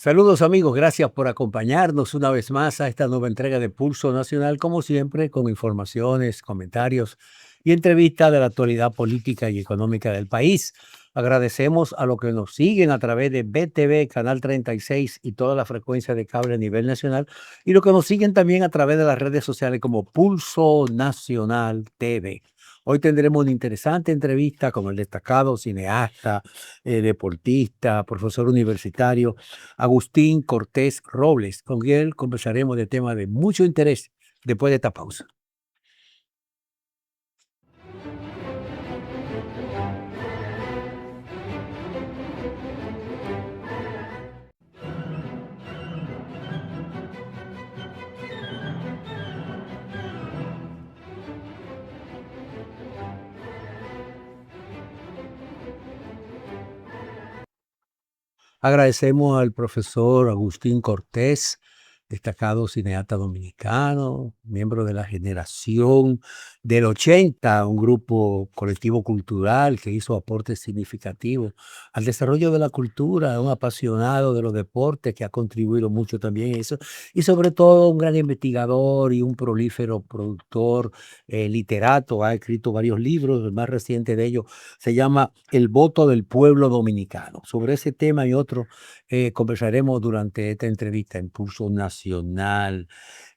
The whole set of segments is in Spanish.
Saludos amigos, gracias por acompañarnos una vez más a esta nueva entrega de Pulso Nacional, como siempre, con informaciones, comentarios y entrevistas de la actualidad política y económica del país. Agradecemos a los que nos siguen a través de BTV, Canal 36 y toda la frecuencia de cable a nivel nacional, y los que nos siguen también a través de las redes sociales como Pulso Nacional TV. Hoy tendremos una interesante entrevista con el destacado cineasta, deportista, profesor universitario Agustín Cortés Robles. Con él conversaremos de temas de mucho interés después de esta pausa. Agradecemos al profesor Agustín Cortés, destacado cineasta dominicano, miembro de la generación del 80, un grupo colectivo cultural que hizo aportes significativos al desarrollo de la cultura, un apasionado de los deportes que ha contribuido mucho también a eso, y sobre todo un gran investigador y un prolífero productor, literato, ha escrito varios libros, el más reciente de ellos se llama El voto del pueblo dominicano. Sobre ese tema y otros conversaremos durante esta entrevista en Pulso Nacional.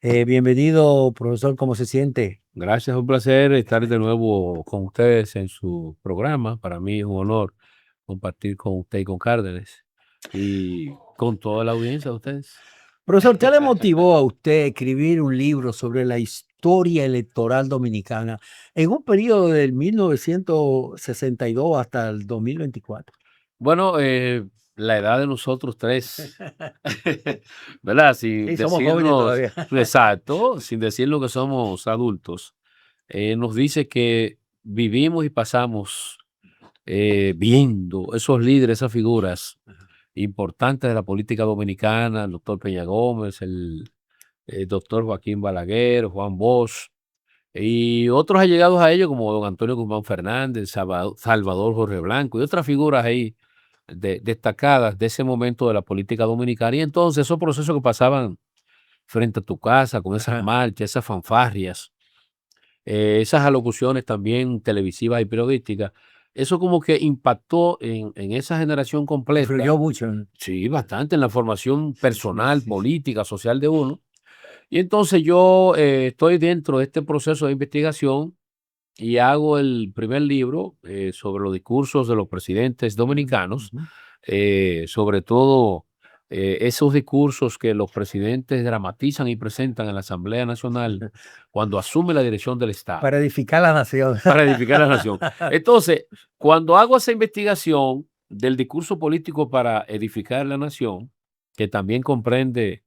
Bienvenido, profesor, ¿cómo se siente? Gracias, un placer estar de nuevo con ustedes en su programa. Para mí es un honor compartir con usted y con Cárdenas y con toda la audiencia de ustedes. Profesor, ¿qué le motivó a usted a escribir un libro sobre la historia electoral dominicana en un periodo del 1962 hasta el 2024? Bueno, la edad de nosotros tres, ¿verdad? Sin Sí, somos jóvenes decirnos, todavía. exacto, sin decirlo que somos adultos, nos dice que vivimos y pasamos viendo esos líderes, esas figuras importantes de la política dominicana, el doctor Peña Gómez, el doctor Joaquín Balaguer, Juan Bosch, y otros allegados a ellos como don Antonio Guzmán Fernández, Salvador Jorge Blanco y otras figuras ahí destacadas de ese momento de la política dominicana. Y entonces esos procesos que pasaban frente a tu casa, con esas Ajá. marchas, esas fanfarrias, esas alocuciones también televisivas y periodísticas, eso como que impactó en esa generación completa. Influyó mucho. Sí, bastante en la formación personal, Sí. política, social de uno. Y entonces yo estoy dentro de este proceso de investigación y hago el primer libro sobre los discursos de los presidentes dominicanos, Ujú. sobre todo esos discursos que los presidentes dramatizan y presentan en la Asamblea Nacional cuando asume la dirección del Estado Para edificar la nación. para edificar la nación. Entonces, cuando hago esa investigación del discurso político para edificar la nación, que también comprende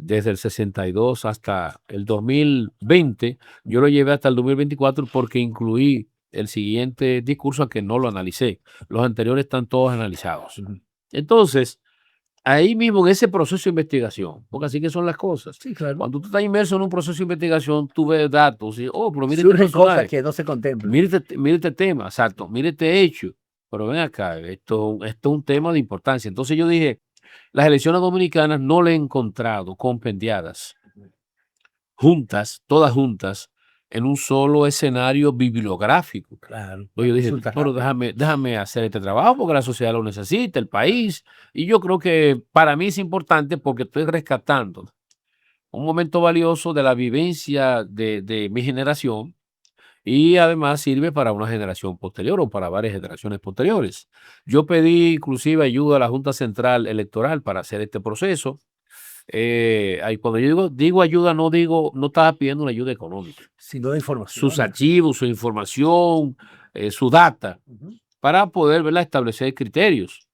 desde el 62 hasta el 2020, yo lo llevé hasta el 2024 porque incluí el siguiente discurso que no lo analicé. Los anteriores están todos analizados. Entonces, ahí mismo en ese proceso de investigación, porque así que son las cosas. Sí, claro. Cuando tú estás inmerso en un proceso de investigación, tú ves datos y, oh, pero mire este Surgen cosas personaje. que no se contemplan. Mire este tema, exacto, mire este hecho, pero ven acá, esto es un tema de importancia. Entonces yo dije, las elecciones dominicanas no le he encontrado compendiadas, juntas, todas juntas, en un solo escenario bibliográfico. Claro, Pues yo dije, resulta pero rápido. déjame hacer este trabajo porque la sociedad lo necesita, el país, y yo creo que para mí es importante porque estoy rescatando un momento valioso de la vivencia de mi generación y además sirve para una generación posterior o para varias generaciones posteriores. Yo pedí inclusive ayuda a la Junta Central Electoral para hacer este proceso. Ahí cuando yo digo ayuda, no estaba pidiendo una ayuda económica. Sin duda Sus información. archivos, su información, su data, Ujú. para poder, ¿verdad?, establecer criterios.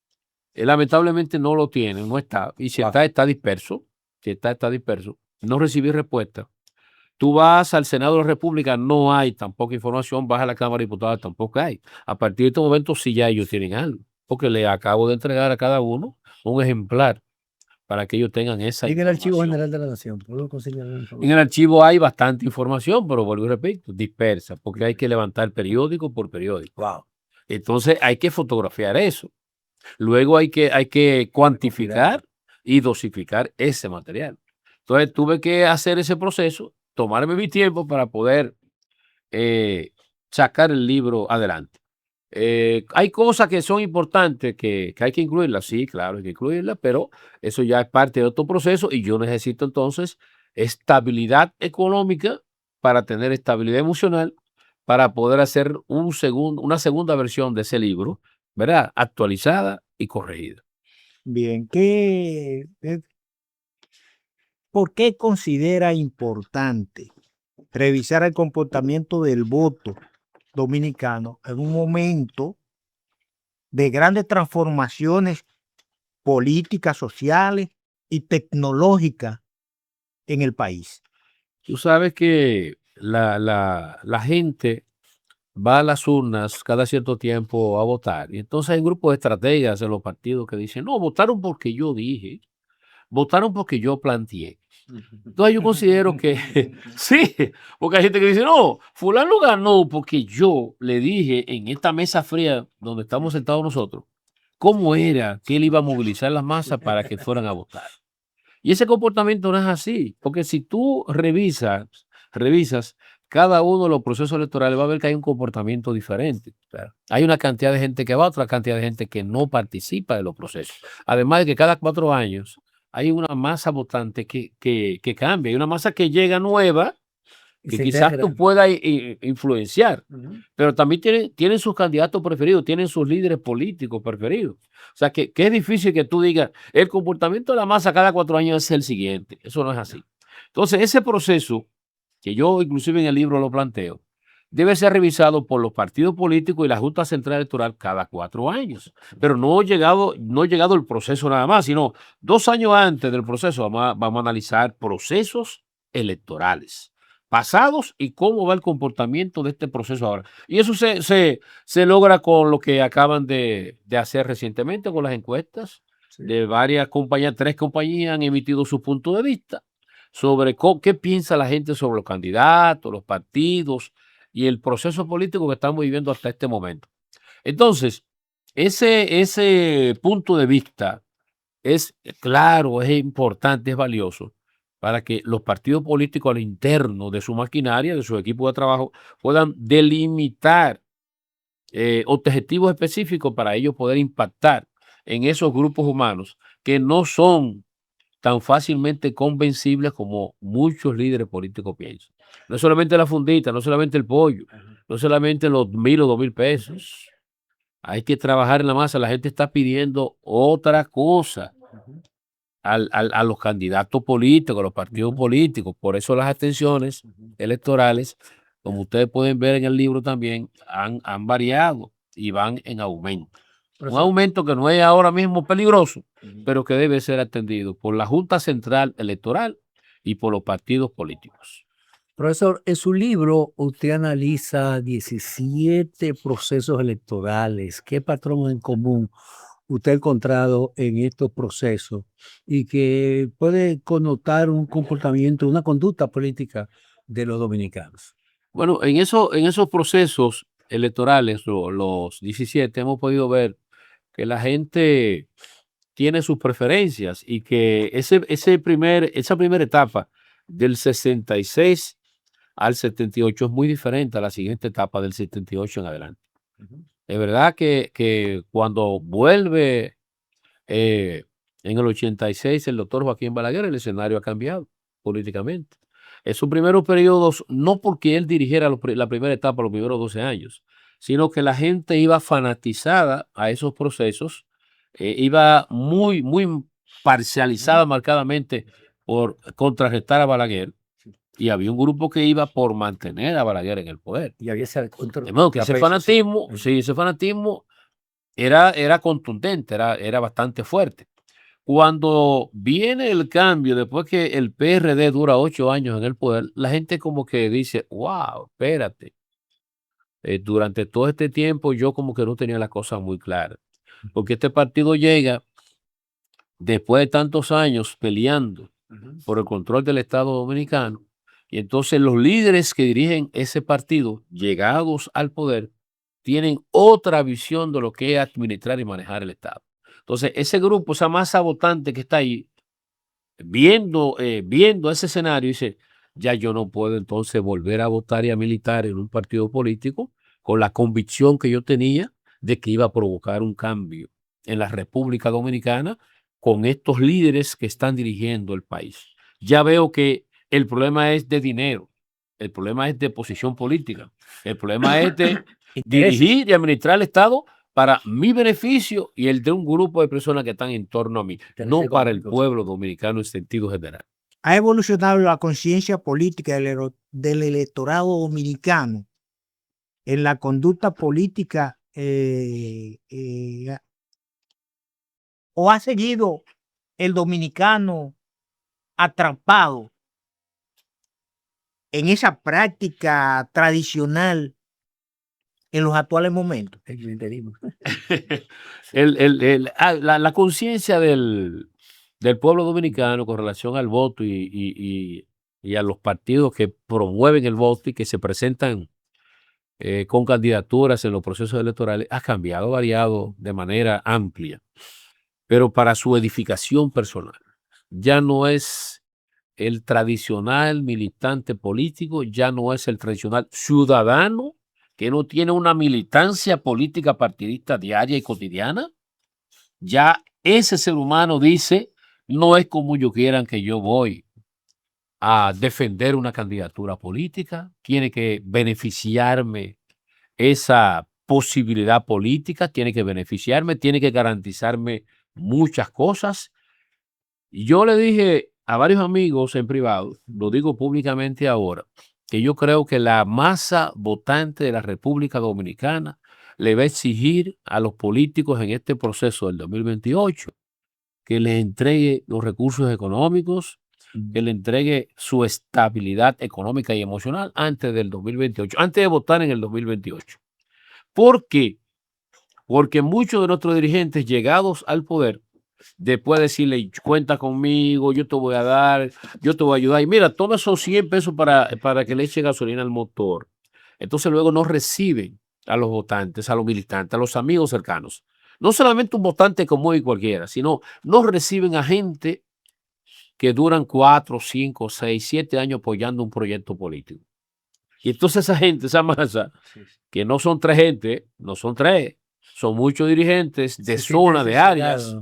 Lamentablemente no lo tienen, no está. Y si Wow. está disperso. Si está disperso. No recibí respuesta. Tú vas al Senado de la República, no hay tampoco información, vas a la Cámara de Diputados, tampoco hay. A partir de este momento sí ya ellos tienen algo, porque le acabo de entregar a cada uno un ejemplar para que ellos tengan esa Y en el Archivo información. General de la Nación, puedo conseguir la En el información. archivo hay bastante información, pero vuelvo y repito, dispersa, porque hay que levantar periódico por periódico. Wow. Entonces hay que fotografiar eso. Luego hay que cuantificar y dosificar ese material. Entonces tuve que hacer ese proceso, tomarme mi tiempo para poder eh, sacar el libro adelante. Hay cosas que son importantes que hay que incluirlas, sí, claro, hay que incluirlas, pero eso ya es parte de otro proceso y yo necesito entonces estabilidad económica para tener estabilidad emocional, para poder hacer una segunda versión de ese libro, ¿verdad? Actualizada y corregida. Bien, ¿por qué considera importante revisar el comportamiento del voto dominicano en un momento de grandes transformaciones políticas, sociales y tecnológicas en el país? Tú sabes que la gente va a las urnas cada cierto tiempo a votar. Y entonces hay grupos de estrategas en los partidos que dicen, no, votaron porque yo dije, votaron porque yo planteé. Entonces yo considero que sí, porque hay gente que dice, no, fulano ganó porque yo le dije en esta mesa fría donde estamos sentados nosotros, cómo era que él iba a movilizar las masas para que fueran a votar. Y ese comportamiento no es así, porque si tú revisas cada uno de los procesos electorales, va a ver que hay un comportamiento diferente. Claro. Hay una cantidad de gente que va, otra cantidad de gente que no participa de los procesos. Además de que cada 4 años hay una masa votante que cambia, hay una masa que llega nueva, que quizás tú puedas influenciar, pero también tienen sus candidatos preferidos, tienen sus líderes políticos preferidos. O sea, que es difícil que tú digas, el comportamiento de la masa cada 4 años es el siguiente. Eso no es así. Entonces, ese proceso, que yo inclusive en el libro lo planteo, debe ser revisado por los partidos políticos y la Junta Central Electoral cada 4 años. Pero no llegado el proceso nada más, sino 2 años antes del proceso vamos a analizar procesos electorales pasados y cómo va el comportamiento de este proceso ahora. Y eso se logra con lo que acaban de hacer recientemente con las encuestas de varias compañías. 3 compañías han emitido su punto de vista sobre qué piensa la gente sobre los candidatos, los partidos y el proceso político que estamos viviendo hasta este momento. Entonces, ese punto de vista es claro, es importante, es valioso para que los partidos políticos al interno de su maquinaria, de su equipo de trabajo, puedan delimitar objetivos específicos para ellos poder impactar en esos grupos humanos que no son tan fácilmente convencibles como muchos líderes políticos piensan. No es solamente la fundita, no es solamente el pollo, no es solamente los 1.000 o 2.000 pesos. Hay que trabajar en la masa. La gente está pidiendo otra cosa a los candidatos políticos, a los partidos políticos. Por eso las abstenciones electorales, como ustedes pueden ver en el libro también, han variado y van en aumento. Un aumento que no es ahora mismo peligroso, pero que debe ser atendido por la Junta Central Electoral y por los partidos políticos. Profesor, en su libro usted analiza 17 procesos electorales. ¿Qué patrones en común usted ha encontrado en estos procesos y que puede connotar un comportamiento, una conducta política de los dominicanos? Bueno, en esos procesos electorales, los 17, hemos podido ver que la gente tiene sus preferencias y que esa primera etapa del 66 al 78 es muy diferente a la siguiente etapa del 78 en adelante. Es verdad que cuando vuelve en el 86 el doctor Joaquín Balaguer, el escenario ha cambiado políticamente. Esos primeros periodos, no porque él dirigiera la primera etapa, los primeros 12 años, sino que la gente iba fanatizada a esos procesos, iba muy, muy parcializada marcadamente por contrarrestar a Balaguer, y había un grupo que iba por mantener a Balaguer en el poder. Y había De modo que ese fanatismo, sí, ese fanatismo era contundente, era bastante fuerte. Cuando viene el cambio, después que el PRD dura 8 años en el poder, la gente como que dice, wow, espérate, durante todo este tiempo yo como que no tenía las cosas muy claras, porque este partido llega después de tantos años peleando por el control del Estado Dominicano, y entonces los líderes que dirigen ese partido, llegados al poder, tienen otra visión de lo que es administrar y manejar el Estado. Entonces, ese grupo, esa masa votante que está ahí, viendo ese escenario, dice, ya yo no puedo entonces volver a votar y a militar en un partido político con la convicción que yo tenía de que iba a provocar un cambio en la República Dominicana con estos líderes que están dirigiendo el país. Ya veo que el problema es de dinero, el problema es de posición política, el problema es de dirigir y administrar el Estado para mi beneficio y el de un grupo de personas que están en torno a mí, no para el pueblo dominicano en sentido general. Ha evolucionado la conciencia política del electorado dominicano en la conducta política o ha seguido el dominicano atrapado en esa práctica tradicional en los actuales momentos. La conciencia del pueblo dominicano con relación al voto y a los partidos que promueven el voto y que se presentan con candidaturas en los procesos electorales ha cambiado, variado de manera amplia, pero para su edificación personal. Ya no es el tradicional militante político, ya no es el tradicional ciudadano que no tiene una militancia política partidista diaria y cotidiana. Ya ese ser humano dice, no es como ellos quieran que yo voy a defender una candidatura política, tiene que beneficiarme esa posibilidad política, tiene que beneficiarme, tiene que garantizarme muchas cosas. Y yo le dije a varios amigos en privado, lo digo públicamente ahora, que yo creo que la masa votante de la República Dominicana le va a exigir a los políticos en este proceso del 2028 que le entregue los recursos económicos, que le entregue su estabilidad económica y emocional antes del 2028, antes de votar en el 2028. ¿Por qué? Porque muchos de nuestros dirigentes llegados al poder, después de decirle, cuenta conmigo, yo te voy a dar, yo te voy a ayudar, y mira, toma esos 100 pesos para que le eche gasolina al motor. Entonces luego no reciben a los votantes, a los militantes, a los amigos cercanos. No solamente un votante como y cualquiera, sino no reciben a gente que duran 4, 5, 6, 7 años apoyando un proyecto político. Y entonces esa gente, esa masa, que no son 3 gente, no son 3, son muchos dirigentes de zonas, de áreas,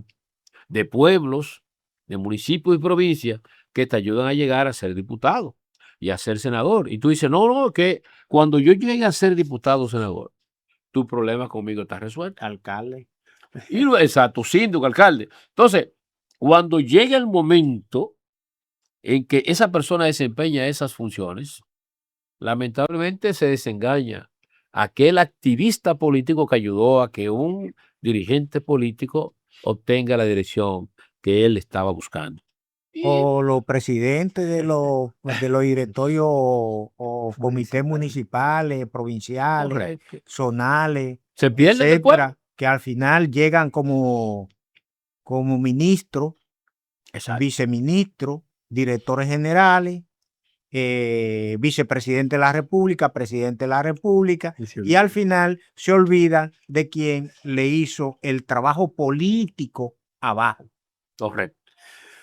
de pueblos, de municipios y provincias que te ayudan a llegar a ser diputado y a ser senador. Y tú dices, no, que cuando yo llegue a ser diputado o senador, tu problema conmigo está resuelto. Alcalde. Exacto, síndico, alcalde. Entonces, cuando llega el momento en que esa persona desempeña esas funciones, lamentablemente se desengaña aquel activista político que ayudó a que un dirigente político obtenga la dirección que él estaba buscando. O los presidentes de los directorios o comités municipales, provinciales, Correcto. zonales, Se pierde después. etcétera, que al final llegan como ministros, viceministros, directores generales, vicepresidente de la República, presidente de la República, y al final se olvidan de quien le hizo el trabajo político abajo. Correcto.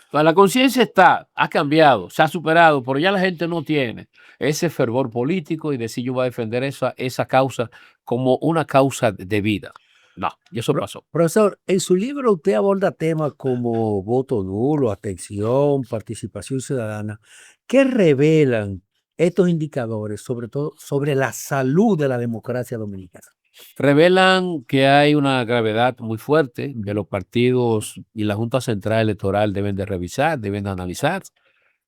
Entonces, la conciencia ha cambiado, se ha superado, pero ya la gente no tiene ese fervor político y decir yo voy a defender esa causa como una causa de vida. No, y eso pasó. Profesor, en su libro usted aborda temas como voto nulo, abstención, participación ciudadana. ¿Qué revelan estos indicadores, sobre todo sobre la salud de la democracia dominicana? Revelan que hay una gravedad muy fuerte que los partidos y la Junta Central Electoral deben de revisar, deben de analizar.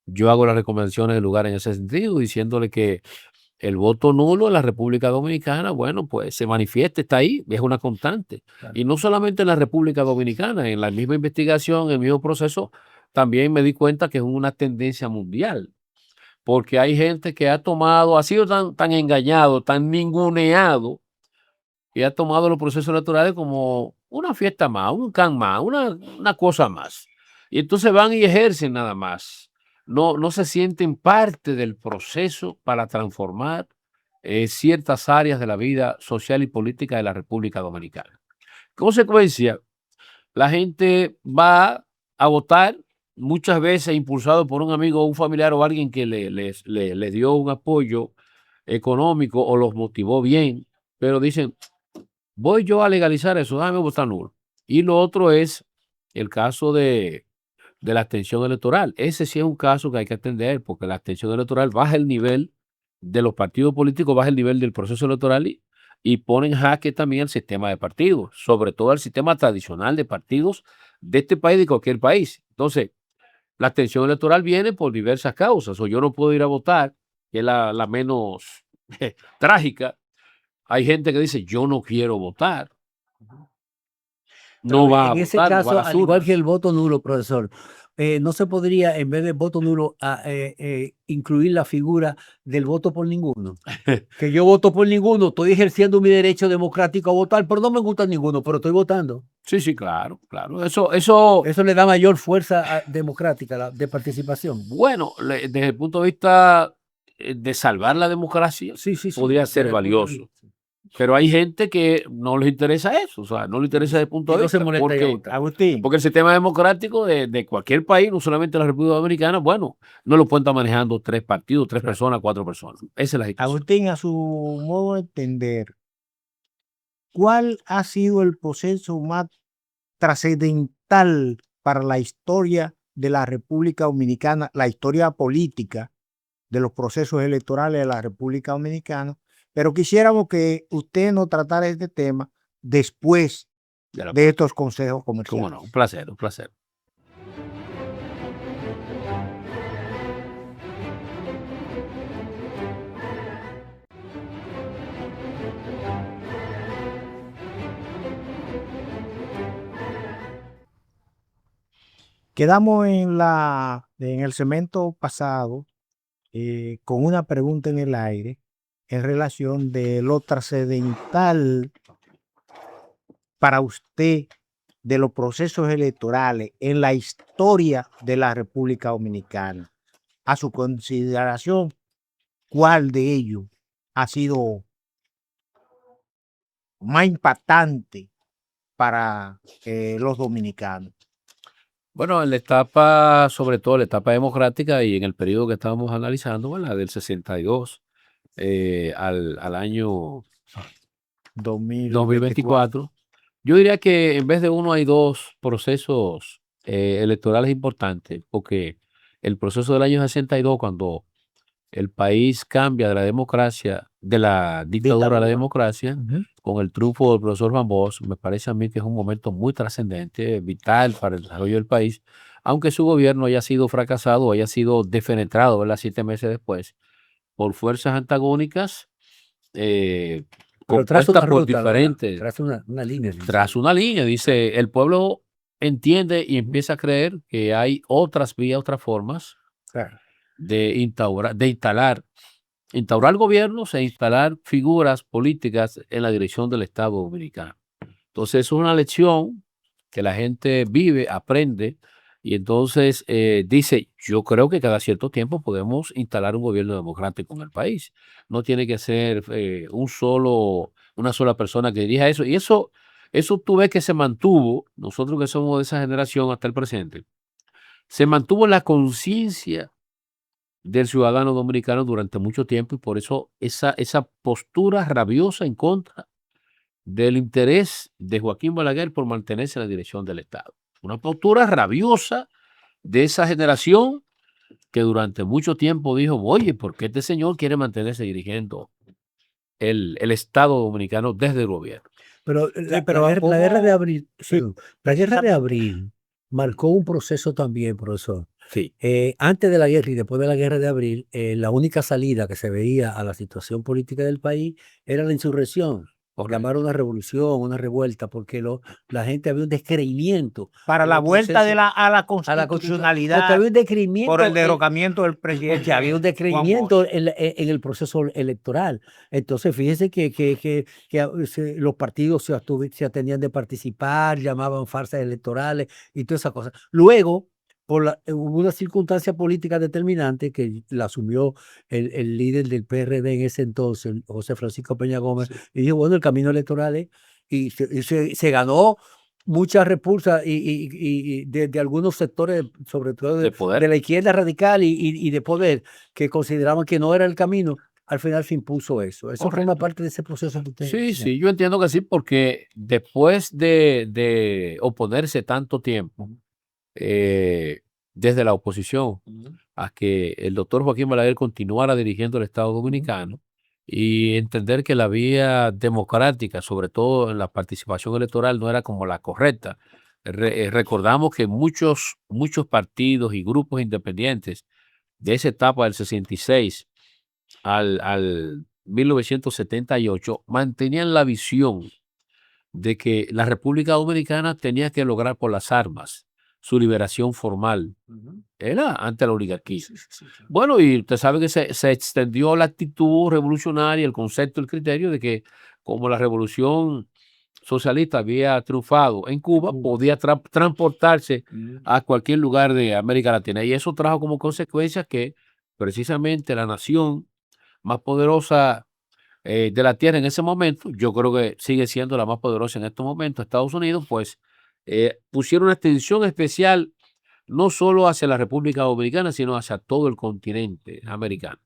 Yo hago las recomendaciones del lugar en ese sentido, diciéndole que el voto nulo en la República Dominicana, bueno, pues se manifiesta, está ahí, es una constante. Claro. Y no solamente en la República Dominicana, en la misma investigación, en el mismo proceso, también me di cuenta que es una tendencia mundial. Porque hay gente que ha sido tan engañado, tan ninguneado, y ha tomado los procesos electorales como una fiesta más, un can más, una cosa más. Y entonces van y ejercen nada más. No se sienten parte del proceso para transformar ciertas áreas de la vida social y política de la República Dominicana. Consecuencia, la gente va a votar muchas veces impulsado por un amigo o un familiar o alguien que le dio un apoyo económico o los motivó bien, pero dicen, voy yo a legalizar eso, déjame votar nulo. Y lo otro es el caso de la abstención electoral. Ese sí es un caso que hay que atender porque la abstención electoral baja el nivel de los partidos políticos, baja el nivel del proceso electoral y pone en jaque también el sistema de partidos, sobre todo el sistema tradicional de partidos de este país y de cualquier país. Entonces, la abstención electoral viene por diversas causas, o yo no puedo ir a votar, que es la menos trágica. Hay gente que dice, yo no quiero votar, no Pero va a en ese votar, no va a caso, las al igual que urnas. el voto nulo, profesor, no se podría, en vez de voto nulo, incluir la figura del voto por ninguno. Que yo voto por ninguno, estoy ejerciendo mi derecho democrático a votar, pero no me gusta ninguno, pero estoy votando. Sí, sí, claro, claro. Eso, Eso le da mayor fuerza democrática de participación. bueno, desde el punto de vista de salvar la democracia, Sí, sí, sí. podría ser Desde el punto de valioso. vista. Pero hay gente que no les interesa eso, o sea, no les interesa desde el punto Y de no se vista, molesta ir a porque, votar. Agustín, porque el sistema democrático de cualquier país, no solamente la República Dominicana, bueno, no lo pueden estar manejando tres partidos, tres Claro. personas, cuatro personas. Esa es la situación. Agustín, a su modo de entender, ¿cuál ha sido el proceso más trascendental para la historia de la República Dominicana, la historia política de los procesos electorales de la República Dominicana? Pero quisiéramos que usted nos tratara este tema después de estos consejos ¿Cómo comerciales. no? Un placer, un placer. Quedamos en el segmento pasado con una pregunta en el aire en relación de lo trascendental para usted de los procesos electorales en la historia de la República Dominicana. A su consideración, ¿cuál de ellos ha sido más impactante para los dominicanos? Bueno, en la etapa, sobre todo en la etapa democrática y en el periodo que estábamos analizando, ¿verdad? Del 62 al año 2024, yo diría que en vez de uno hay dos procesos electorales importantes, porque el proceso del año 62, cuando el país cambia de la democracia, de la dictadura a la democracia, con el triunfo del profesor Van Bosch, me parece a mí que es un momento muy trascendente, vital para el desarrollo del país, aunque su gobierno haya sido fracasado, haya sido defenestrado, ¿verdad? 7 meses después, por fuerzas antagónicas, Pero compuestas por diferentes, tras una línea. tras una línea, dice, el pueblo entiende y empieza a creer que hay otras vías, otras formas Claro. de instaurar gobiernos e instalar figuras políticas en la dirección del Estado dominicano. Entonces, es una lección que la gente vive, aprende, y entonces dice, yo creo que cada cierto tiempo podemos instalar un gobierno democrático en el país. No tiene que ser una sola persona que dirija eso. Y eso tú ves que se mantuvo, nosotros que somos de esa generación hasta el presente, se mantuvo la conciencia del ciudadano dominicano durante mucho tiempo y por eso esa postura rabiosa en contra del interés de Joaquín Balaguer por mantenerse en la dirección del Estado. Una postura rabiosa de esa generación que durante mucho tiempo dijo, oye, ¿por qué este señor quiere mantenerse dirigiendo el Estado dominicano desde el gobierno? Pero la guerra de abril, la guerra de abril marcó un proceso también, profesor. Sí. Antes de la guerra y después de la guerra de abril, la única salida que se veía a la situación política del país era la insurrección, o llamar una revolución, una revuelta, porque la gente había un descreimiento. Para la vuelta a la constitucionalidad, porque había un descreimiento por el derrocamiento del presidente. porque había un descreimiento en el proceso electoral. Entonces, fíjese que los partidos se atendían de participar, llamaban farsas electorales y todas esas cosas. Luego, hubo una circunstancia política determinante que la asumió el líder del PRD en ese entonces, José Francisco Peña Gómez, y dijo, bueno, el camino electoral es, y se ganó mucha repulsa y de algunos sectores, sobre todo de de poder. la izquierda radical y de poder, que consideraban que no era el camino. Al final se impuso eso. Eso forma Correcto. parte de ese proceso que usted Sí, decía. sí, yo entiendo que sí, porque después de oponerse tanto tiempo, desde la oposición, a que el doctor Joaquín Balaguer continuara dirigiendo el Estado Dominicano y entender que la vía democrática, sobre todo en la participación electoral, no era como la correcta. Recordamos que muchos partidos y grupos independientes de esa etapa del 66 al 1978 mantenían la visión de que la República Dominicana tenía que lograr por las armas su liberación formal. Era ante la oligarquía. Bueno, y usted sabe que se extendió la actitud revolucionaria, el concepto, el criterio de que como la revolución socialista había triunfado en Cuba, podía transportarse a cualquier lugar de América Latina. Y eso trajo como consecuencia que precisamente la nación más poderosa de la tierra en ese momento, yo creo que sigue siendo la más poderosa en estos momentos, Estados Unidos, pues pusieron una atención especial no solo hacia la República Dominicana, sino hacia todo el continente americano.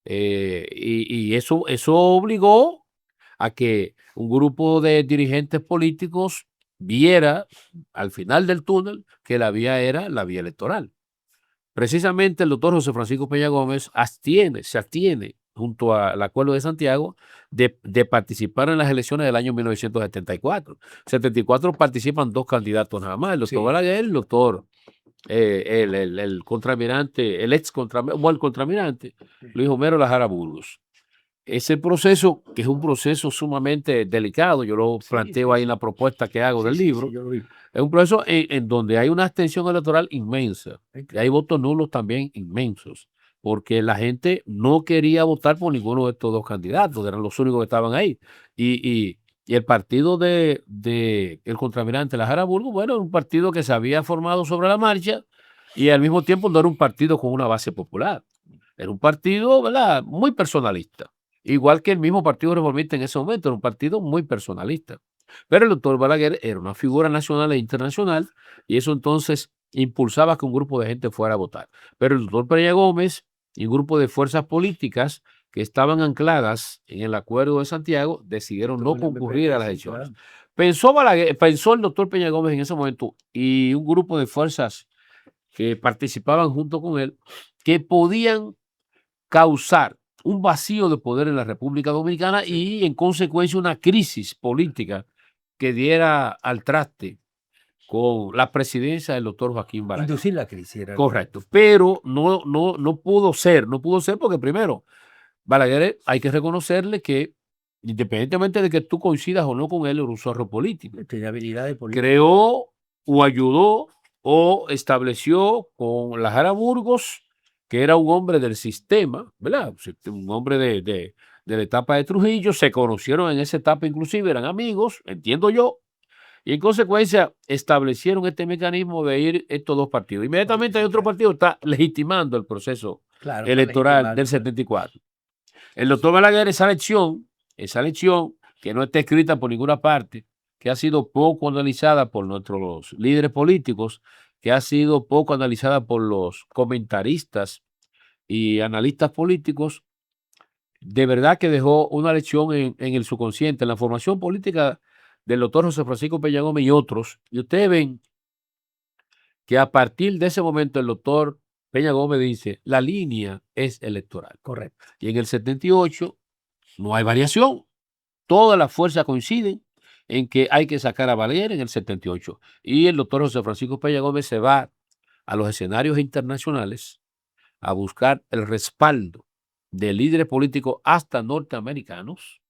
Y eso obligó a que un grupo de dirigentes políticos viera al final del túnel que la vía era la vía electoral. Precisamente el doctor José Francisco Peña Gómez se abstiene junto al Acuerdo de Santiago de participar en las elecciones del año 1974. 74 participan 2 candidatos nada más, el doctor Balaguer y el doctor el contramirante, el ex contramirante, bueno, el contramirante, Luis Homero Lajara Burgos. Ese proceso, que es un proceso sumamente delicado, yo lo planteo ahí en la propuesta que hago del libro, es un proceso en donde hay una abstención electoral inmensa y hay votos nulos también inmensos, porque la gente no quería votar por ninguno de estos 2 candidatos, eran los únicos que estaban ahí. Y el partido de el contramirante Lajara Burgos, bueno, era un partido que se había formado sobre la marcha y al mismo tiempo no era un partido con una base popular. Era un partido, ¿verdad?, muy personalista. Igual que el mismo Partido Reformista en ese momento, era un partido muy personalista. Pero el doctor Balaguer era una figura nacional e internacional y eso entonces impulsaba que un grupo de gente fuera a votar. Pero el doctor Peña Gómez y un grupo de fuerzas políticas que estaban ancladas en el Acuerdo de Santiago decidieron no concurrir a las elecciones. Pensó el doctor Peña Gómez en ese momento y un grupo de fuerzas que participaban junto con él que podían causar un vacío de poder en la República Dominicana y en consecuencia una crisis política que diera al traste con la presidencia del doctor Joaquín Balaguer. Inducir la crisis. Correcto, pero no pudo ser porque primero, Balaguer hay que reconocerle que independientemente de que tú coincidas o no con él, era un zorro político. Tenía habilidades políticas. Creó o ayudó o estableció con Lajara Burgos, que era un hombre del sistema, ¿verdad? Un hombre de la etapa de Trujillo, se conocieron en esa etapa, inclusive eran amigos, entiendo yo, y en consecuencia establecieron este mecanismo de ir estos 2 partidos. Inmediatamente hay otro partido que está legitimando el proceso electoral del 74. El doctor Balaguer, esa elección que no está escrita por ninguna parte, que ha sido poco analizada por nuestros líderes políticos, que ha sido poco analizada por los comentaristas y analistas políticos, de verdad que dejó una lección en el subconsciente, en la formación política del doctor José Francisco Peña Gómez y otros. Y ustedes ven que a partir de ese momento el doctor Peña Gómez dice, la línea es electoral. Correcto. Y en el 78 no hay variación. Todas las fuerzas coinciden en que hay que sacar a Balaguer en el 78. Y el doctor José Francisco Peña Gómez se va a los escenarios internacionales a buscar el respaldo de líderes políticos hasta norteamericanos,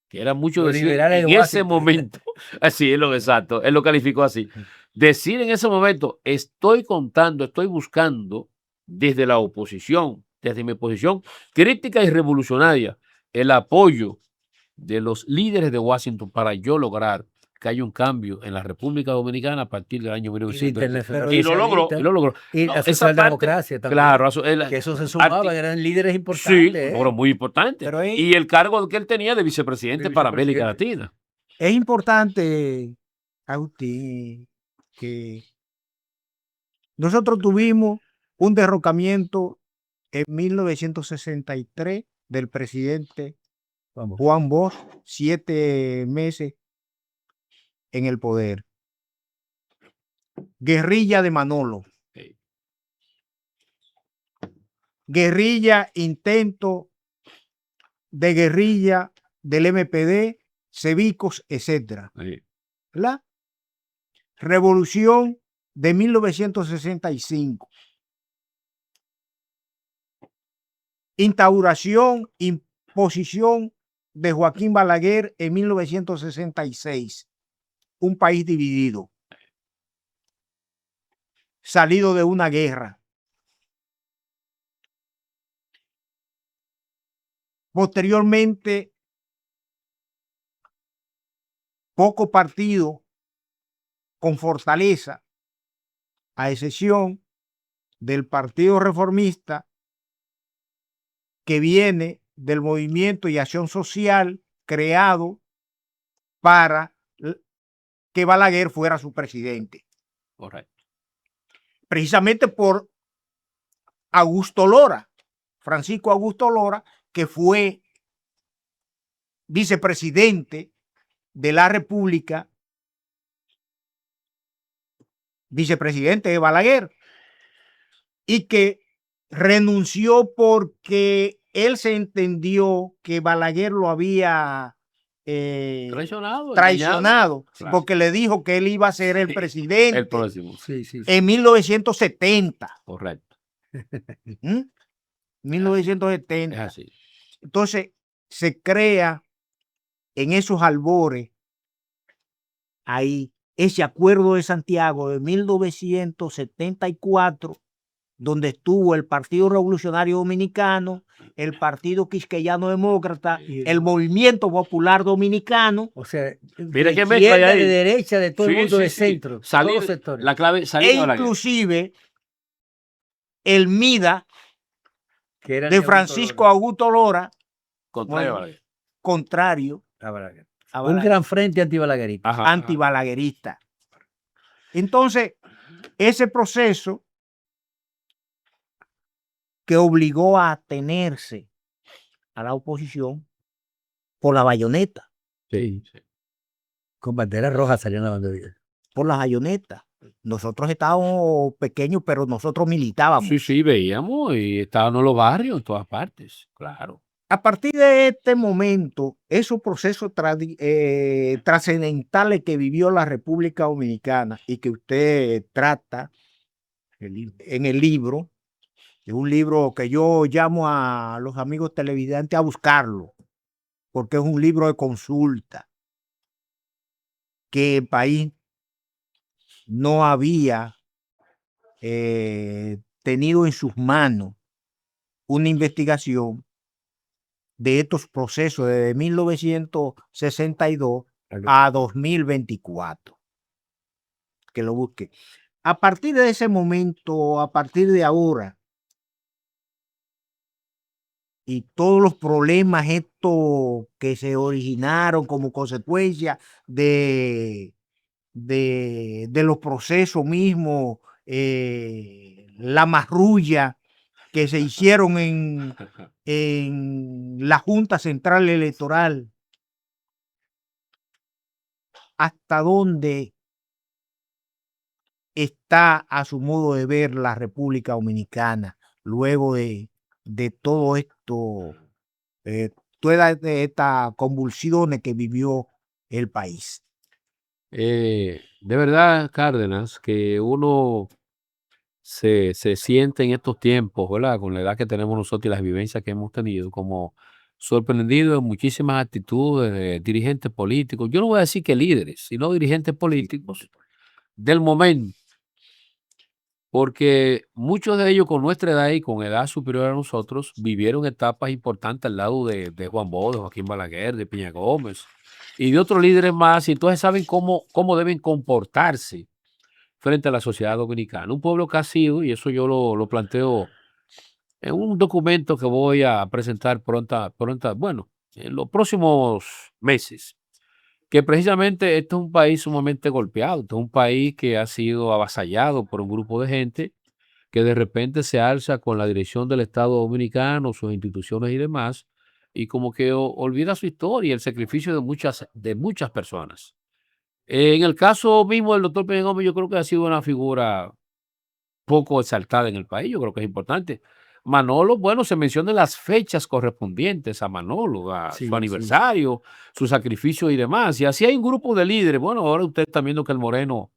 que eran muchos decir en ese momento, así es lo exacto, él lo calificó así, decir en ese momento, estoy buscando desde la oposición, desde mi posición crítica y revolucionaria, el apoyo de los líderes de Washington para yo lograr que haya un cambio en la República Dominicana a partir del año 1970. Y lo logró. Y la socialdemocracia también. Claro, que eso se sumaban, eran líderes importantes. Sí, muy importantes. Y el cargo que él tenía de vicepresidente para América Latina. Es importante Agustín, que nosotros tuvimos un derrocamiento en 1963 del presidente Vamos. Juan Bosch, 7 meses en el poder. Guerrilla de Manolo. Sí. Guerrilla, intento de guerrilla del MPD, Cebicos, etc. Sí. ¿Verdad? Revolución de 1965. Instauración, imposición de Joaquín Balaguer en 1966. Un país dividido, salido de una guerra. Posteriormente, poco partido con fortaleza, a excepción del Partido Reformista, que viene del Movimiento y Acción Social creado para que Balaguer fuera su presidente. Correcto. Precisamente por Augusto Lora, Francisco Augusto Lora, que fue vicepresidente de la República, vicepresidente de Balaguer, y que renunció porque él se entendió que Balaguer lo había traicionado, Claro. porque le dijo que él iba a ser el presidente El próximo. Sí, sí, sí. en 1970. Correcto. ¿Mm? 1970. Es así. Entonces se crea en esos albores ahí ese acuerdo de Santiago de 1974, donde estuvo el Partido Revolucionario Dominicano, el Partido Quisqueyano Demócrata, el Movimiento Popular Dominicano, O sea, Mira de qué mezcla hay izquierda, ahí. de derecha, de todo el Sí, mundo, sí, de sí. centro, Salir, todos los sectores. la clave, salir e de Balaguer. inclusive el MIDA Que era de Francisco Augusto Lora, Contrario a Balaguer. contrario a Balaguer. a Un Balaguer, gran frente antibalaguerista. Ajá, ajá. antibalaguerista. Entonces, ese proceso que obligó a atenerse a la oposición por la bayoneta, Sí, sí. Con banderas rojas salían la bandera. por las bayonetas. Nosotros estábamos pequeños, pero nosotros militábamos. Sí, sí, veíamos y estábamos en los barrios en todas partes, claro. A partir de este momento, esos procesos trascendentales que vivió la República Dominicana y que usted trata en el libro, es un libro que yo llamo a los amigos televidentes a buscarlo, porque es un libro de consulta que el país no había tenido en sus manos una investigación de estos procesos desde 1962 a 2024. Que lo busque. A partir de ese momento, a partir de ahora, y todos los problemas estos que se originaron como consecuencia de los procesos mismos, la marrulla que se hicieron en la Junta Central Electoral, hasta dónde está a su modo de ver la República Dominicana luego de todo esto, todas estas convulsiones que vivió el país. De verdad, Cárdenas, que uno se siente en estos tiempos, ¿verdad? Con la edad que tenemos nosotros y las vivencias que hemos tenido, como sorprendido en muchísimas actitudes de dirigentes políticos. Yo no voy a decir que líderes, sino dirigentes políticos del momento, porque muchos de ellos con nuestra edad y con edad superior a nosotros vivieron etapas importantes al lado de Juan Bosch, de Joaquín Balaguer, de Piña Gómez y de otros líderes más, y entonces saben cómo deben comportarse frente a la sociedad dominicana. Un pueblo que ha sido, y eso yo lo planteo en un documento que voy a presentar pronto, bueno, en los próximos meses, que precisamente este es un país sumamente golpeado, este es un país que ha sido avasallado por un grupo de gente que de repente se alza con la dirección del Estado Dominicano, sus instituciones y demás, y como que olvida su historia y el sacrificio de muchas personas. En el caso mismo del doctor Peña Gómez, yo creo que ha sido una figura poco exaltada en el país, yo creo que es importante. Manolo, bueno, se mencionan las fechas correspondientes a Manolo, a su Sí, sí. aniversario, su sacrificio y demás. Y así hay un grupo de líderes. Bueno, ahora usted está viendo que el Moreno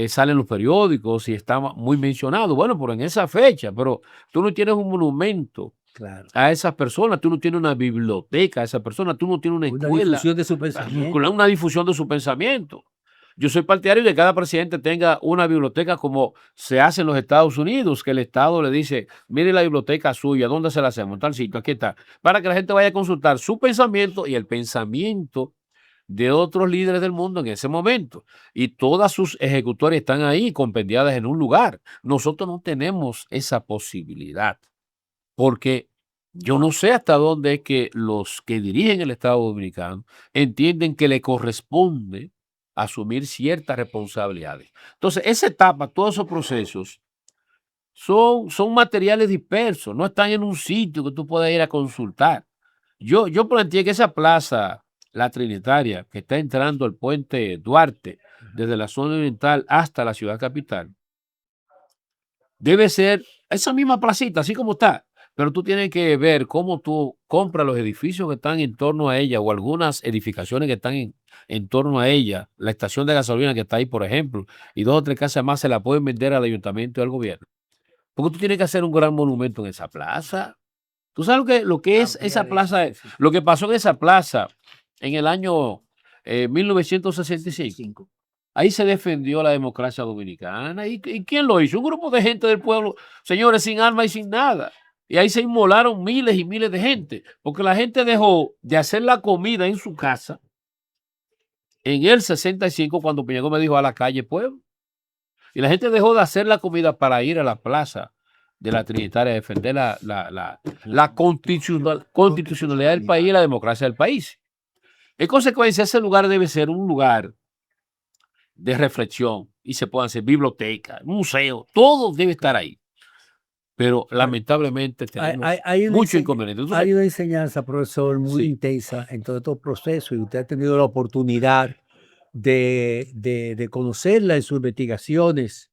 sale en los periódicos y está muy mencionado. Bueno, pero en esa fecha, pero tú no tienes un monumento Claro. a esas personas, tú no tienes una biblioteca a esas personas, tú no tienes una Una escuela, difusión de su pensamiento. una difusión de su pensamiento. Yo soy partidario de que cada presidente tenga una biblioteca como se hace en los Estados Unidos, que el Estado le dice, mire la biblioteca suya, ¿dónde se la hacemos? En tal sitio, aquí está, para que la gente vaya a consultar su pensamiento y el pensamiento de otros líderes del mundo en ese momento. Y todas sus ejecutorias están ahí compendiadas en un lugar. Nosotros no tenemos esa posibilidad, porque yo no sé hasta dónde es que los que dirigen el Estado Dominicano entienden que le corresponde asumir ciertas responsabilidades. Entonces, esa etapa, todos esos procesos son materiales dispersos, no están en un sitio que tú puedas ir a consultar. Yo planteé que esa plaza, la Trinitaria, que está entrando al puente Duarte, desde la zona oriental hasta la ciudad capital, debe ser esa misma placita, así como está. Pero tú tienes que ver cómo tú compras los edificios que están en torno a ella o algunas edificaciones que están en torno a ella, la estación de gasolina que está ahí, por ejemplo, y dos o tres casas más se la pueden vender al ayuntamiento y al gobierno. Porque tú tienes que hacer un gran monumento en esa plaza. ¿Tú sabes lo que es esa Ampliar eso, plaza? sí, sí. Lo que pasó en esa plaza en el año 1965. Ahí se defendió la democracia dominicana. ¿Y quién lo hizo? Un grupo de gente del pueblo, señores, sin armas y sin nada. Y ahí se inmolaron miles y miles de gente, porque la gente dejó de hacer la comida en su casa en el 65 cuando Peña Gómez dijo a la calle pueblo. Y la gente dejó de hacer la comida para ir a la plaza de la Trinitaria a defender la constitucionalidad del país y la democracia del país. En consecuencia, ese lugar debe ser un lugar de reflexión y se puedan hacer bibliotecas, museos, todo debe estar ahí. Pero Bueno, lamentablemente hay, tenemos hay- hay una mucho ense- inconveniente. Entonces, hay una enseñanza, profesor, muy sí, intensa en todo estos procesos y usted ha tenido la oportunidad de conocerla en sus investigaciones.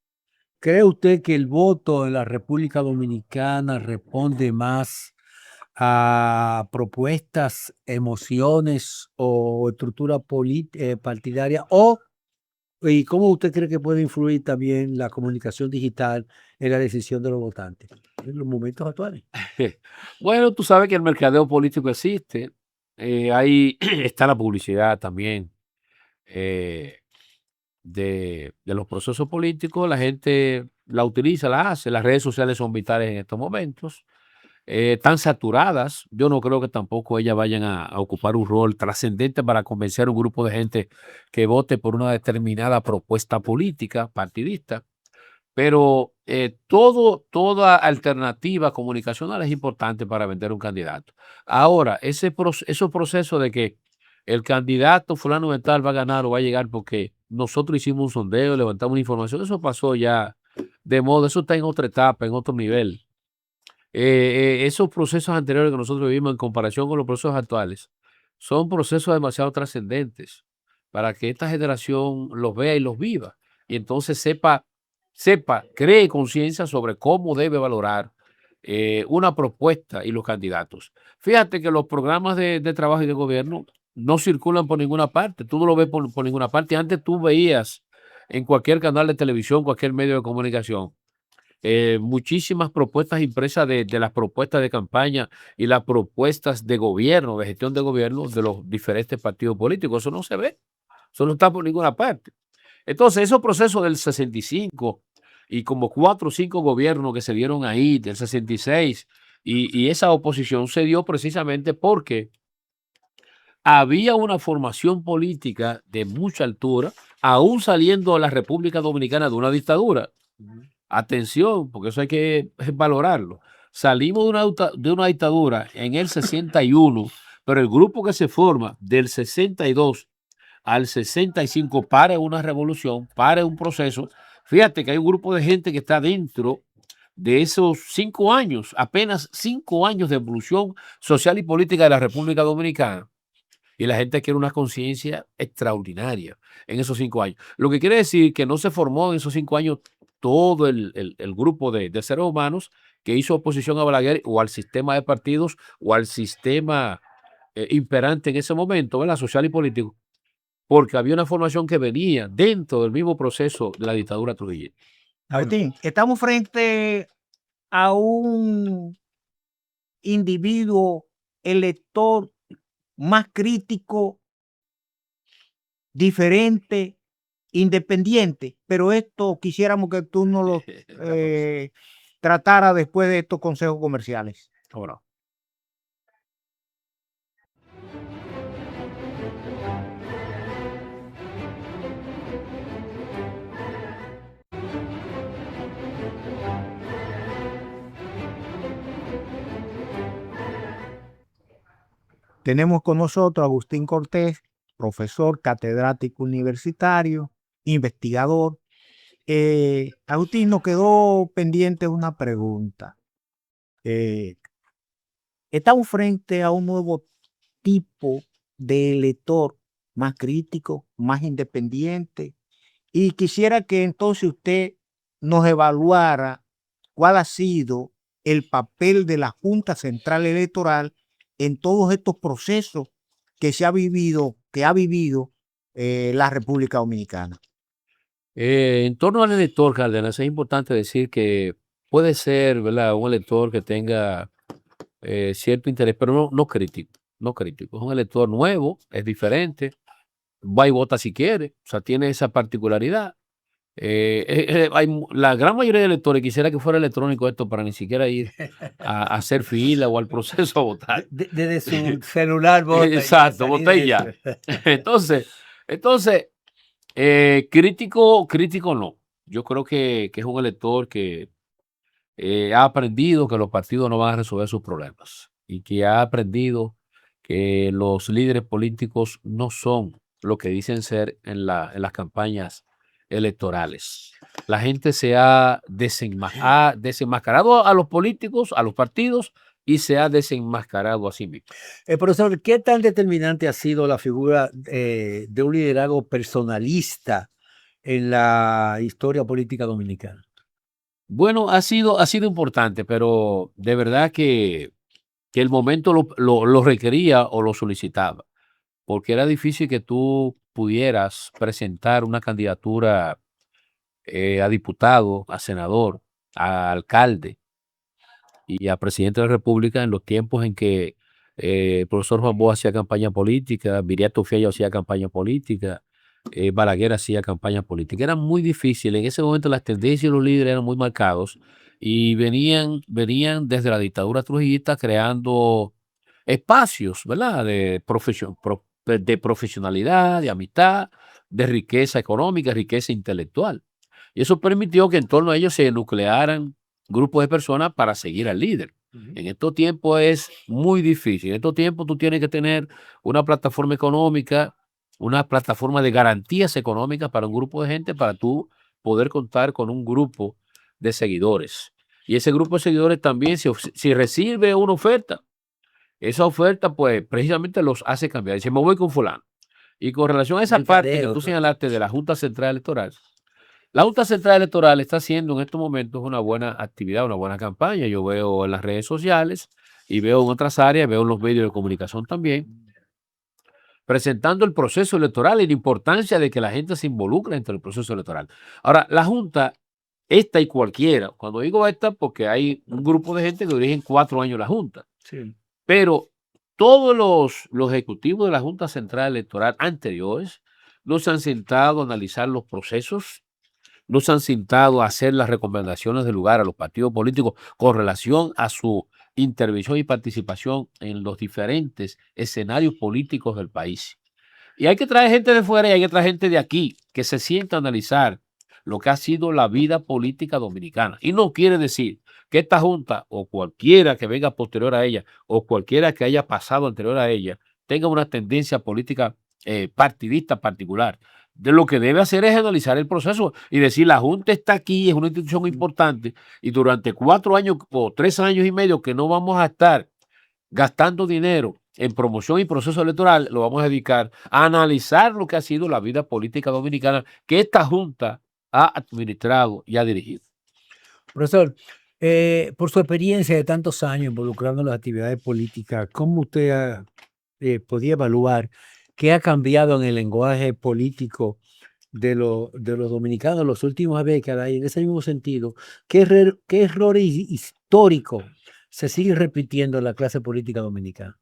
¿Cree usted que el voto en la República Dominicana responde más a propuestas, emociones o estructura partidaria? ¿Y cómo usted cree que puede influir también la comunicación digital en la decisión de los votantes en los momentos actuales? bueno, tú sabes que el mercadeo político existe. Ahí está la publicidad también. eh, de los procesos políticos, la gente la utiliza, la hace, las redes sociales son vitales en estos momentos, están saturadas, yo no creo que tampoco ellas vayan a ocupar un rol trascendente para convencer a un grupo de gente que vote por una determinada propuesta política, partidista, pero toda alternativa comunicacional es importante para vender un candidato. Ahora, esos procesos de que el candidato fulano de tal va a ganar o va a llegar porque nosotros hicimos un sondeo, levantamos una información, eso pasó ya de moda, eso está en otra etapa, en otro nivel. Esos procesos anteriores que nosotros vivimos en comparación con los procesos actuales son procesos demasiado trascendentes para que esta generación los vea y los viva y entonces cree conciencia sobre cómo debe valorar una propuesta y los candidatos. Fíjate que los programas de trabajo y de gobierno no circulan por ninguna parte, tú no lo ves por ninguna parte. Antes tú veías en cualquier canal de televisión, cualquier medio de comunicación, muchísimas propuestas impresas de las propuestas de campaña y las propuestas de gobierno, de gestión de gobierno de los diferentes partidos políticos. Eso no se ve, eso no está por ninguna parte. Entonces, esos procesos del 65 y como 4 o 5 gobiernos que se dieron ahí, del 66, y esa oposición se dio precisamente porque había una formación política de mucha altura, aún saliendo a la República Dominicana de una dictadura. Atención, porque eso hay que valorarlo. Salimos de una dictadura en el 61, pero el grupo que se forma del 62 al 65 pare una revolución, pare un proceso. Fíjate que hay un grupo de gente que está dentro de esos 5 años, apenas 5 años de evolución social y política de la República Dominicana. Y la gente quiere una conciencia extraordinaria en esos 5 años. Lo que quiere decir que no se formó en esos 5 años todo el grupo de seres humanos que hizo oposición a Balaguer o al sistema de partidos o al sistema imperante en ese momento, ¿verdad? Social y político, porque había una formación que venía dentro del mismo proceso de la dictadura trujillista. Agustín, estamos frente a un individuo elector más crítico, diferente, independiente, pero esto quisiéramos que tú nos lo tratara después de estos consejos comerciales. Ahora. Tenemos con nosotros a Agustín Cortés, profesor, catedrático universitario, investigador. Agustín, nos quedó pendiente una pregunta. Estamos frente a un nuevo tipo de elector más crítico, más independiente, y quisiera que entonces usted nos evaluara cuál ha sido el papel de la Junta Central Electoral en todos estos procesos que ha vivido la República Dominicana. En torno al elector, Cárdenas, es importante decir que puede ser, ¿verdad?, un elector que tenga cierto interés, pero no crítico, no crítico. Es un elector nuevo, es diferente, va y vota si quiere, o sea, tiene esa particularidad. La gran mayoría de electores quisiera que fuera electrónico esto para ni siquiera ir a hacer fila o al proceso a votar. Desde su celular vota. Exacto, voté ya. Entonces, crítico no. Yo creo que es un elector que ha aprendido que los partidos no van a resolver sus problemas y que ha aprendido que los líderes políticos no son lo que dicen ser en las campañas electorales. La gente se ha desenmascarado a los políticos, a los partidos, y se ha desenmascarado a sí mismo. Profesor, ¿qué tan determinante ha sido la figura de un liderazgo personalista en la historia política dominicana? Bueno, ha sido importante, pero de verdad que el momento lo requería o lo solicitaba, porque era difícil que tú pudieras presentar una candidatura a diputado, a senador, a alcalde y a presidente de la República en los tiempos en que el profesor Juan Bosch hacía campaña política, Viriato Fiallo hacía campaña política, Balaguer hacía campaña política. Era muy difícil. En ese momento las tendencias y los líderes eran muy marcados y venían desde la dictadura trujillista creando espacios, ¿verdad? De profesionalidad, de amistad, de riqueza económica, riqueza intelectual. Y eso permitió que en torno a ellos se nuclearan grupos de personas para seguir al líder. En estos tiempos es muy difícil. En estos tiempos tú tienes que tener una plataforma económica, una plataforma de garantías económicas para un grupo de gente para tú poder contar con un grupo de seguidores. Y ese grupo de seguidores también, si recibe una oferta, esa oferta pues precisamente los hace cambiar. Dice, me voy con fulano. Y con relación a esa parte que tú señalaste de la Junta Central Electoral, la Junta Central Electoral está haciendo en estos momentos una buena actividad, una buena campaña. Yo veo en las redes sociales y veo en otras áreas, veo en los medios de comunicación también, presentando el proceso electoral y la importancia de que la gente se involucre dentro del proceso electoral. Ahora, la Junta, esta y cualquiera, cuando digo esta, porque hay un grupo de gente que dirigen 4 años la Junta, Sí. pero todos los ejecutivos de la Junta Central Electoral anteriores no se han sentado a analizar los procesos, no se han sentado a hacer las recomendaciones del lugar a los partidos políticos con relación a su intervención y participación en los diferentes escenarios políticos del país. Y hay que traer gente de fuera y hay que traer gente de aquí que se sienta a analizar lo que ha sido la vida política dominicana. Y no quiere decir que esta Junta o cualquiera que venga posterior a ella o cualquiera que haya pasado anterior a ella tenga una tendencia política partidista particular. De lo que debe hacer es analizar el proceso y decir, la Junta está aquí, es una institución importante, y durante 4 años o 3 años y medio que no vamos a estar gastando dinero en promoción y proceso electoral, lo vamos a dedicar a analizar lo que ha sido la vida política dominicana que esta Junta ha administrado y ha dirigido. Profesor, por su experiencia de tantos años involucrando en las actividades políticas, ¿cómo usted podía evaluar qué ha cambiado en el lenguaje político de los dominicanos en las últimas décadas? Y en ese mismo sentido, ¿qué errores históricos se siguen repitiendo en la clase política dominicana?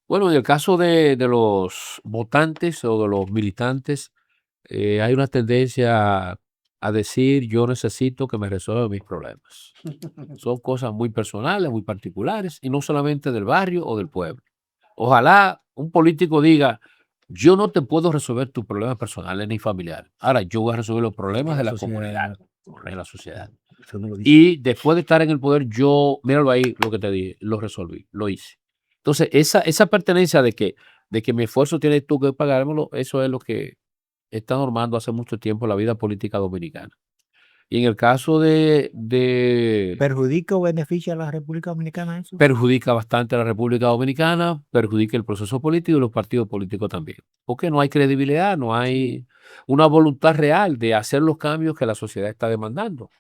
Bueno, en el caso de los votantes o de los militantes, hay una tendencia a decir, yo necesito que me resuelvan mis problemas. Son cosas muy personales, muy particulares, y no solamente del barrio o del pueblo. Ojalá un político diga, yo no te puedo resolver tus problemas personales ni familiares. Ahora, yo voy a resolver los problemas de la comunidad, de la sociedad. Eso no lo dice. Y después de estar en el poder, yo, míralo ahí, lo que te dije, lo resolví, lo hice. Entonces, esa pertenencia de que mi esfuerzo tienes tú que pagármelo, eso es lo que está normando hace mucho tiempo la vida política dominicana. Y en el caso ¿Perjudica o beneficia a la República Dominicana eso? perjudica bastante a la República Dominicana, perjudica el proceso político y los partidos políticos también. Porque no hay credibilidad, no hay una voluntad real de hacer los cambios que la sociedad está demandando.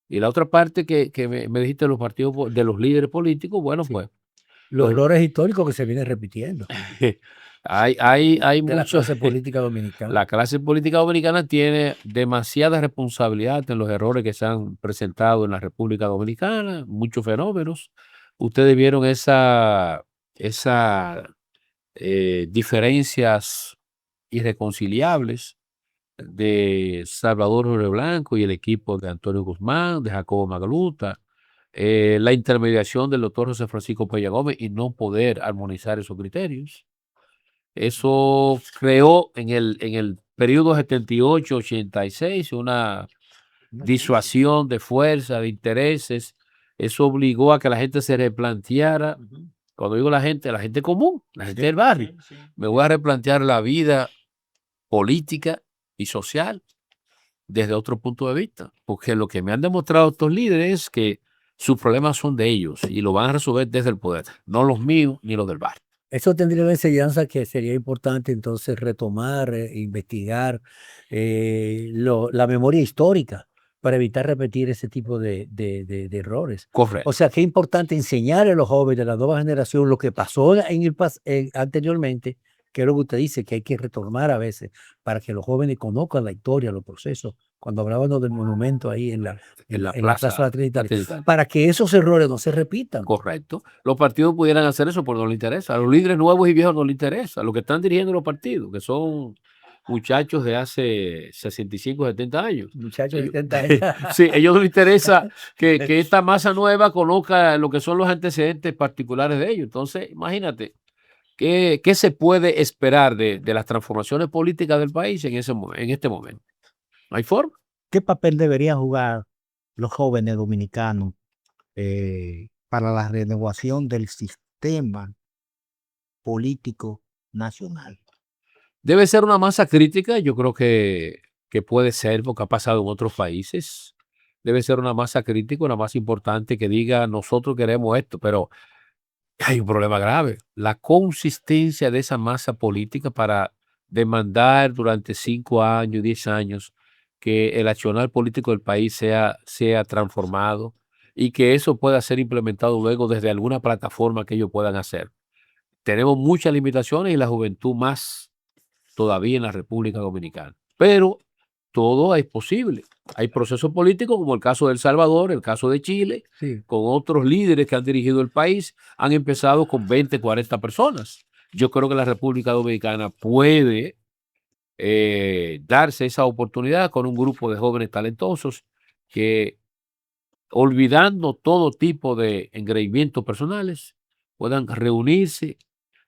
Y la otra parte que me dijiste de los partidos, de los líderes políticos, bueno, pues Los pues, errores históricos que se vienen repitiendo hay de la muchos. clase política dominicana. La clase política dominicana tiene demasiada responsabilidad en los errores que se han presentado en la República Dominicana, muchos fenómenos. Ustedes vieron esa diferencias irreconciliables de Salvador Jorge Blanco y el equipo de Antonio Guzmán, de Jacobo Magluta, la intermediación del doctor José Francisco Peña Gómez y no poder armonizar esos criterios. Eso creó en el periodo 78-86 una disuasión de fuerza, de intereses. Eso obligó a que la gente se replanteara. Cuando digo la gente común, la gente del barrio. Me voy a replantear la vida política y social desde otro punto de vista. Porque lo que me han demostrado estos líderes es que sus problemas son de ellos y lo van a resolver desde el poder, no los míos ni los del barrio. Eso tendría una enseñanza que sería importante entonces retomar, investigar la memoria histórica para evitar repetir ese tipo de errores. Correcto. O sea, que es importante enseñar a los jóvenes de la nueva generación lo que pasó anteriormente, que es lo que usted dice, que hay que retomar a veces para que los jóvenes conozcan la historia, los procesos. Cuando hablábamos del monumento ahí en la Plaza de la Trinidad, para que esos errores no se repitan. Correcto. Los partidos pudieran hacer eso, pero no les interesa. A los líderes nuevos y viejos no les interesa. Los que están dirigiendo los partidos, que son muchachos de hace 65, 70 años. Muchachos de Ellos, 70 años. sí, a ellos les interesa que esta masa nueva conozca lo que son los antecedentes particulares de ellos. Entonces, imagínate, ¿qué se puede esperar de las transformaciones políticas del país en este momento? No hay forma. ¿Qué papel deberían jugar los jóvenes dominicanos para la renovación del sistema político nacional? Debe ser una masa crítica, yo creo que puede ser, porque ha pasado en otros países. Debe ser una masa crítica, una masa importante que diga, nosotros queremos esto, pero hay un problema grave. La consistencia de esa masa política para demandar durante 5 años, 10 años, que el accionar político del país sea transformado y que eso pueda ser implementado luego desde alguna plataforma que ellos puedan hacer. Tenemos muchas limitaciones y la juventud más todavía en la República Dominicana. Pero todo es posible. Hay procesos políticos como el caso de El Salvador, el caso de Chile, Sí. con otros líderes que han dirigido el país, han empezado con 20, 40 personas. Yo creo que la República Dominicana puede darse esa oportunidad con un grupo de jóvenes talentosos que, olvidando todo tipo de engreimientos personales, puedan reunirse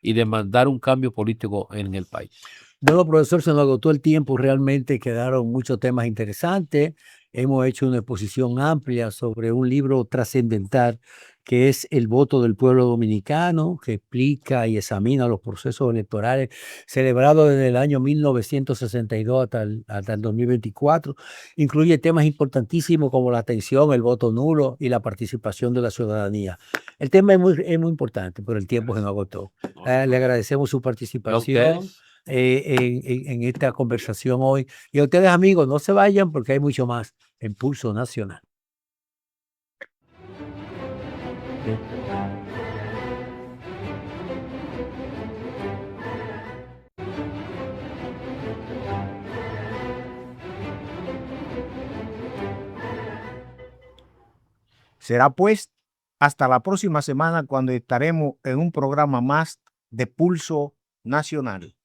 y demandar un cambio político en el país. Bueno, profesor, se nos agotó el tiempo, realmente quedaron muchos temas interesantes. Hemos hecho una exposición amplia sobre un libro trascendental que es el voto del pueblo dominicano, que explica y examina los procesos electorales celebrados desde el año 1962 hasta el 2024. Incluye temas importantísimos como la abstención, el voto nulo y la participación de la ciudadanía. El tema es muy importante, pero el tiempo se nos agotó. Le agradecemos su participación en esta conversación hoy. Y a ustedes, amigos, no se vayan porque hay mucho más en Pulso Nacional. Será pues hasta la próxima semana cuando estaremos en un programa más de Pulso Nacional.